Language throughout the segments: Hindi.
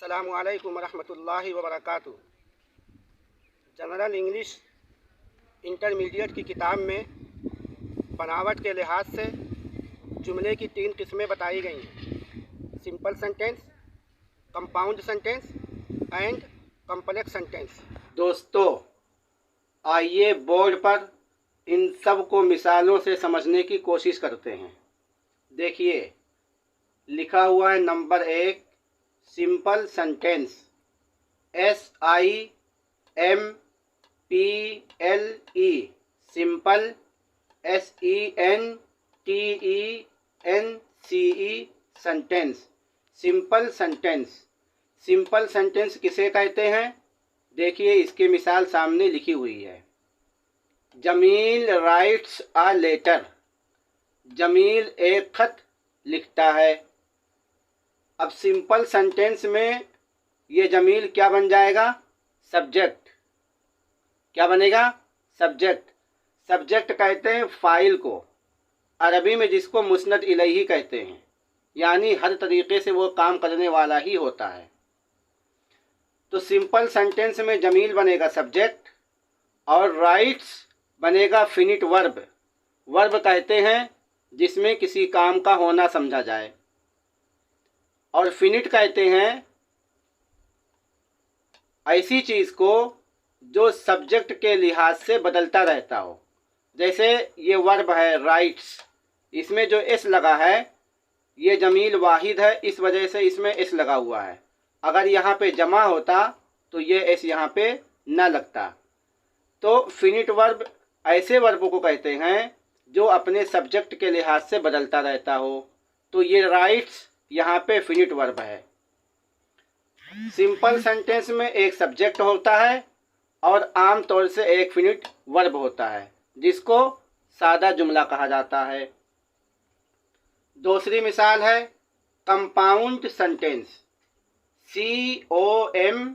अस्सलामु अलैकुम वरहमतुल्लाहि वबरकातुहू। जनरल इंग्लिश इंटरमीडिएट की किताब में बनावट के लिहाज से जुमले की 3 किस्में बताई गई हैं: simple sentence, compound sentence and complex sentence. दोस्तों, आइए बोर्ड पर इन सब को मिसालों से समझने की कोशिश करते हैं। देखिए, लिखा हुआ है number 1 simple sentence, SIMPLE, simple, SENTENCE, sentence, simple sentence. Simple sentence किसे कहते हैं? देखिए, इसकी मिसाल सामने लिखी हुई है। Jameel writes a letter, Jameel एक खत लिखता है। अब सिंपल सेंटेंस में ये जमील क्या बन जाएगा? सब्जेक्ट। क्या बनेगा? सब्जेक्ट। सब्जेक्ट कहते हैं फ़ाइल को, अरबी में जिसको मुस्नद इलैही कहते हैं, यानी हर तरीके से वो काम करने वाला ही होता है। तो सिंपल सेंटेंस में जमील बनेगा सब्जेक्ट और राइट्स बनेगा फिनिट वर्ब। वर्ब कहते हैं जिसमें किसी काम का होना समझा जाए, और फिनिट कहते हैं ऐसी चीज़ को जो सब्जेक्ट के लिहाज से बदलता रहता हो। जैसे ये वर्ब है राइट्स, इसमें जो एस लगा है ये जमील वाहिद है, इस वजह से इसमें एस लगा हुआ है। अगर यहाँ पे जमा होता तो ये एस यहाँ पे न लगता। तो फिनिट वर्ब ऐसे वर्ब को कहते हैं जो अपने सब्जेक्ट के लिहाज से बदलता रहता हो। तो ये राइट्स यहाँ पे फिनिट वर्ब है। सिंपल सेंटेंस में एक सब्जेक्ट होता है और आम तौर से एक फिनिट वर्ब होता है, जिसको सादा जुमला कहा जाता है। दूसरी मिसाल है compound sentence, COMPOUND,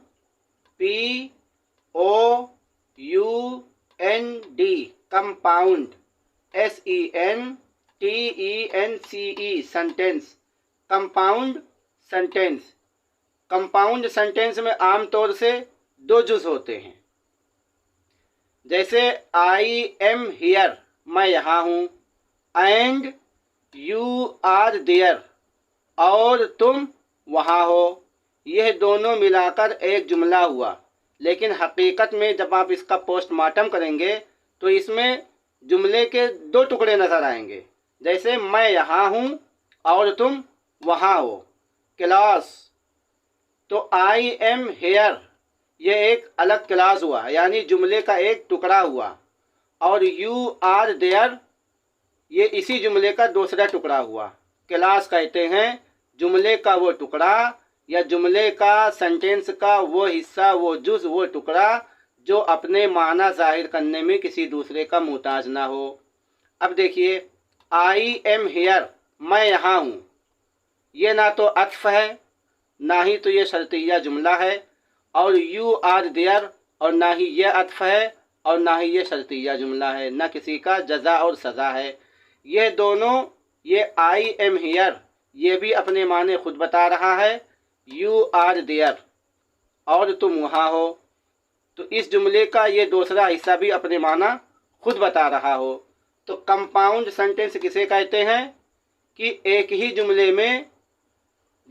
compound, SENTENCE, sentence, compound sentence. Compound sentence में आमतौर से 2 जुज़ होते हैं। जैसे आई एम हियर, मैं यहाँ हूँ, एंड यू आर देयर, और तुम वहाँ हो। यह दोनों मिलाकर एक जुमला हुआ। लेकिन हकीकत में जब आप इसका पोस्टमार्टम करेंगे तो इसमें जुमले के 2 टुकड़े नज़र आएंगे। जैसे मैं यहाँ हूँ और तुम वहाँ हो। क्लास, तो आई एम हेयर ये एक अलग क्लास हुआ, यानी जुमले का एक टुकड़ा हुआ, और यू आर देयर ये इसी जुमले का दूसरा टुकड़ा हुआ। क्लास कहते हैं जुमले का वो टुकड़ा या जुमले का, सेंटेंस का वो हिस्सा, वो जुज़, वो टुकड़ा जो अपने माना जाहिर करने में किसी दूसरे का मुहताज ना हो। अब देखिए, आई एम हेयर, मैं यहाँ हूँ, ये ना तो अत्फ है, ना ही तो ये शर्तिया जुमला है, और यू आर देयर, और ना ही ये अत्फ है और ना ही ये शर्तिया जुमला है, ना किसी का जज़ा और सज़ा है। ये दोनों, ये आई एम हियर ये भी अपने माने खुद बता रहा है, यू आर देयर और तुम वहाँ हो। तो इस जुमले का ये दूसरा हिस्सा भी अपने माना खुद बता रहा हो। तो कंपाउंड सेंटेंस किसे कहते हैं कि एक ही जुमले में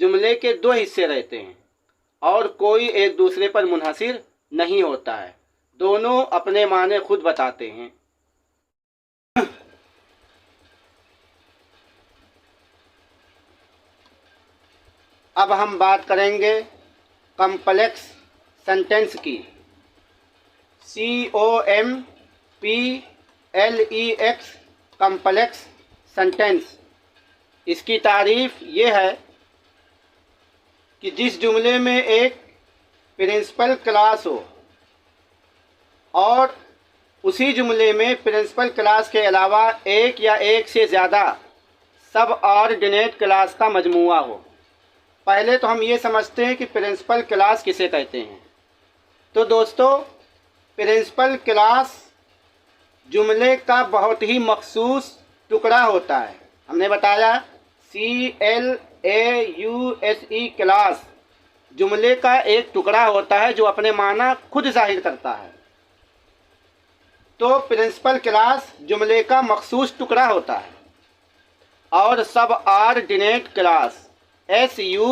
जुमले के 2 हिस्से रहते हैं और कोई एक दूसरे पर मुनहसिर नहीं होता है, दोनों अपने माने खुद बताते हैं। अब हम बात करेंगे कॉम्प्लेक्स सेंटेंस की, COMPLEX, कॉम्प्लेक्स सेंटेंस। इसकी तारीफ ये है कि जिस जुमले में एक प्रिंसिपल क्लास हो और उसी जुमले में प्रिंसिपल क्लास के अलावा एक या एक से ज़्यादा सब ऑर्डिनेट क्लास का मजमूआ हो। पहले तो हम ये समझते हैं कि प्रिंसिपल क्लास किसे कहते हैं। तो दोस्तों, प्रिंसिपल क्लास जुमले का बहुत ही मखसूस टुकड़ा होता है। हमने बताया CLAUSE क्लास जुमले का एक टुकड़ा होता है जो अपने माना खुद जाहिर करता है। तो प्रिंसिपल क्लास जुमले का मखसूस टुकड़ा होता है और सब ordinate class SUBORDINAT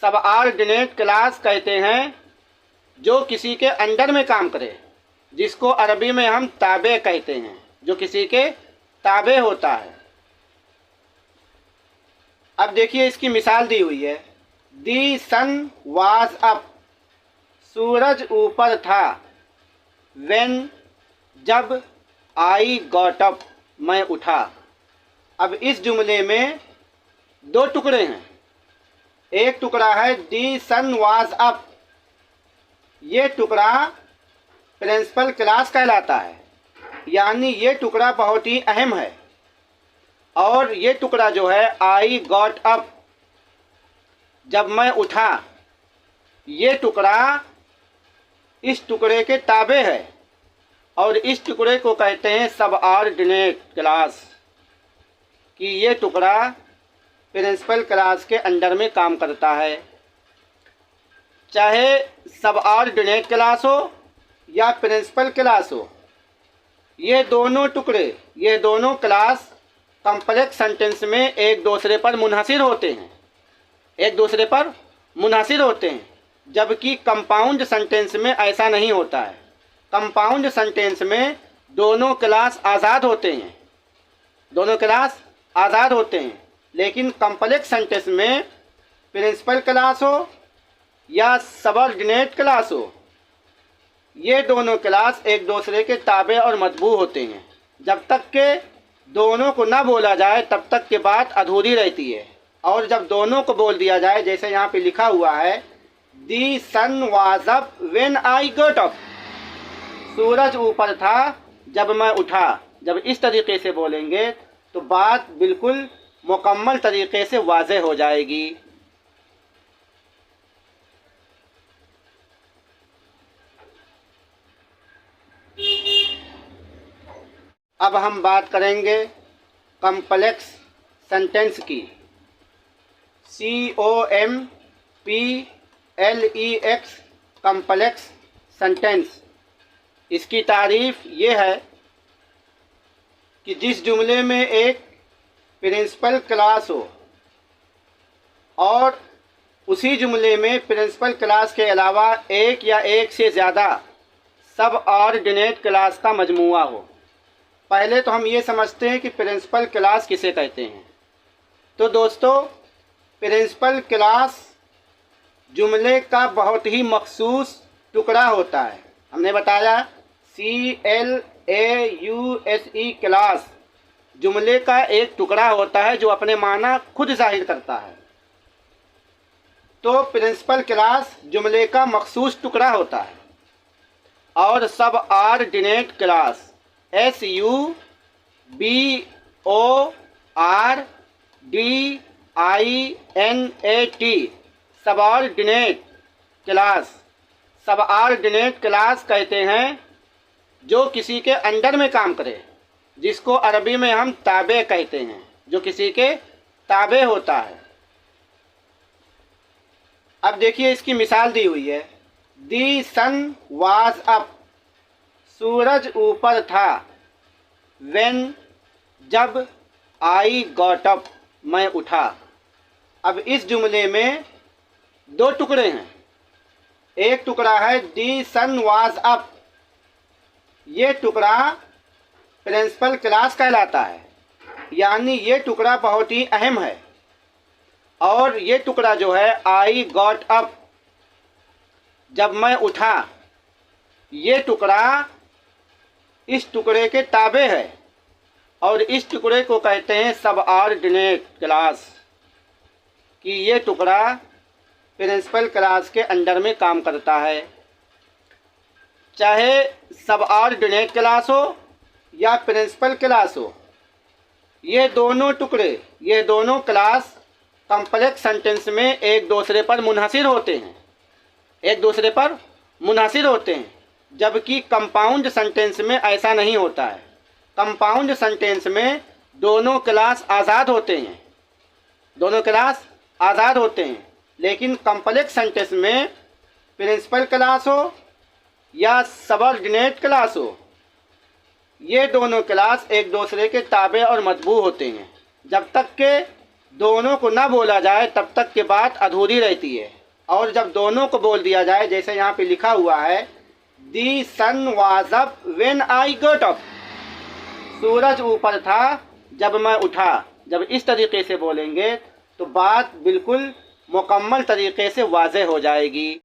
subordinate class कहते हैं जो किसी के अंडर में काम करे, जिसको अरबी में हम ताबे कहते हैं, जो किसी के ताबे होता है। अब देखिए इसकी मिसाल दी हुई है। दी सन वाज अप, सूरज ऊपर था। व्हेन, जब। आई गॉट अप, मैं उठा। अब इस जुमले में दो टुकड़े हैं। एक टुकड़ा है दी सन वाज अप, ये टुकड़ा प्रिंसिपल क्लास कहलाता है, यानी ये टुकड़ा बहुत ही अहम है। और ये टुकड़ा जो है आई गॉट अप, जब मैं उठा, ये टुकड़ा इस टुकड़े के ताबे है और इस टुकड़े को कहते हैं सबऑर्डिनेट क्लास, कि ये टुकड़ा प्रिंसिपल क्लास के अंडर में काम करता है। चाहे सबऑर्डिनेट क्लास हो या प्रिंसिपल क्लास हो, ये दोनों टुकड़े, ये दोनों क्लास कॉम्प्लेक्स सेंटेंस में एक दूसरे पर मुनहसिर होते हैं, एक दूसरे पर मुनहसिर होते हैं, जबकि कंपाउंड सेंटेंस में ऐसा नहीं होता है। कंपाउंड सेंटेंस में दोनों क्लास आज़ाद होते हैं, दोनों क्लास आज़ाद होते हैं, लेकिन कॉम्प्लेक्स सेंटेंस में प्रिंसिपल क्लास हो या सबऑर्डिनेट क्लास हो, ये दोनों क्लास एक दूसरे के ताबे और मतबू होते हैं। जब तक के दोनों को ना बोला जाए तब तक के बात अधूरी रहती है, और जब दोनों को बोल दिया जाए, जैसे यहाँ पे लिखा हुआ है the sun was up when I got up, सूरज ऊपर था जब मैं उठा। जब इस तरीके से बोलेंगे तो बात बिल्कुल मुकम्मल तरीके से वाज़ेह हो जाएगी। अब हम बात करेंगे कॉम्प्लेक्स सेंटेंस की। COMPLEX complex sentence. इसकी तारीफ़ ये है कि जिस जुमले में एक प्रिंसिपल क्लास हो और उसी जुमले में प्रिंसिपल क्लास के अलावा एक या एक से ज़्यादा सब ऑर्डिनेट क्लास का मजमूआ हो। पहले तो हम ये समझते हैं कि प्रिंसिपल क्लास किसे कहते हैं। तो दोस्तों, प्रिंसिपल क्लास जुमले का बहुत ही मखसूस टुकड़ा होता है। हमने बताया CLAUSE क्लास जुमले का एक टुकड़ा होता है जो अपने माना खुद जाहिर करता है। तो प्रिंसिपल क्लास जुमले का मखसूस टुकड़ा होता है और सब ordinate class SUBORDINAT subordinate class कहते हैं जो किसी के अंडर में काम करे, जिसको अरबी में हम ताबे कहते हैं, जो किसी के ताबे होता है। अब देखिए इसकी मिसाल दी हुई है। दी सन वाज अप, सूरज ऊपर था। व्हेन, जब। आई गॉट अप, मैं उठा। अब इस जुमले में दो टुकड़े हैं। एक टुकड़ा है दी सन वाज अप, ये टुकड़ा प्रिंसिपल क्लास कहलाता है, यानी ये टुकड़ा बहुत ही अहम है। और ये टुकड़ा जो है आई गॉट अप, जब मैं उठा, ये टुकड़ा इस टुकड़े के ताबे है और इस टुकड़े को कहते हैं सबऑर्डिनेट क्लास, कि ये टुकड़ा प्रिंसिपल क्लास के अंडर में काम करता है। चाहे सबऑर्डिनेट क्लास हो या प्रिंसिपल क्लास हो, ये दोनों टुकड़े, ये दोनों क्लास कॉम्प्लेक्स सेंटेंस में एक दूसरे पर मुनहसिर होते हैं, एक दूसरे पर मुनहसिर होते हैं, जबकि कंपाउंड सेंटेंस में ऐसा नहीं होता है। कंपाउंड सेंटेंस में दोनों क्लास आज़ाद होते हैं, दोनों क्लास आज़ाद होते हैं, लेकिन कॉम्प्लेक्स सेंटेंस में प्रिंसिपल क्लास हो या सबऑर्डिनेट क्लास हो, ये दोनों क्लास एक दूसरे के ताबे और मतबू होते हैं। जब तक के दोनों को ना बोला जाए तब तक के बात अधूरी रहती है, और जब दोनों को बोल दिया जाए, जैसे यहाँ पे लिखा हुआ है the sun was up when I got up, सूरज ऊपर था जब मैं उठा। जब इस तरीके से बोलेंगे तो बात बिल्कुल मुकम्मल तरीके से वाज़ेह हो जाएगी।